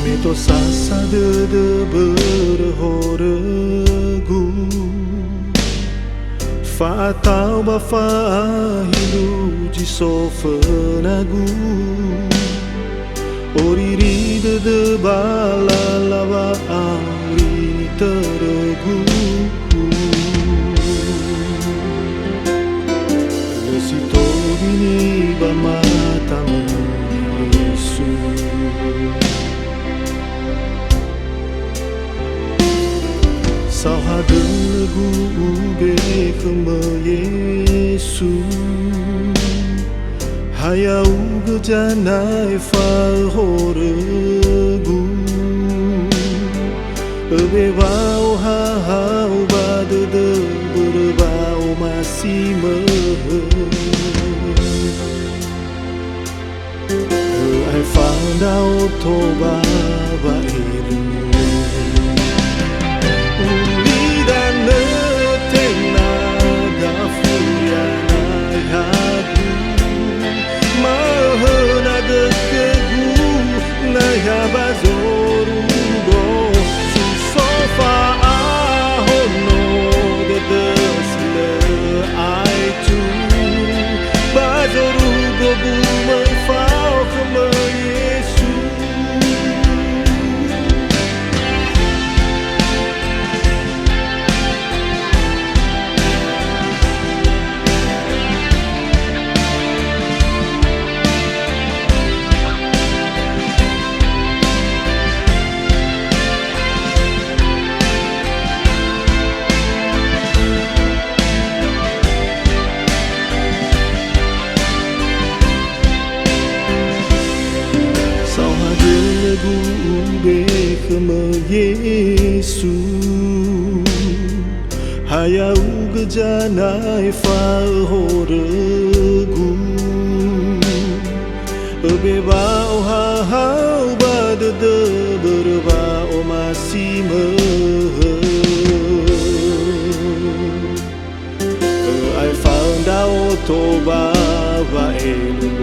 Meto sasa de berhoregu Fatau bafa hilu de sofanagu Oriri de bala lava auri teregu Lesito bini bamatamu Yesus Sao hadegu be kema Yesus Hayau gejanai farhoregu Ebe bau hau bade de berbau masih I found out toba ba ilu kema Yesus Hayau gejanai farhoregu Ebe bau hau bade de berbau masih I found out toba ba elu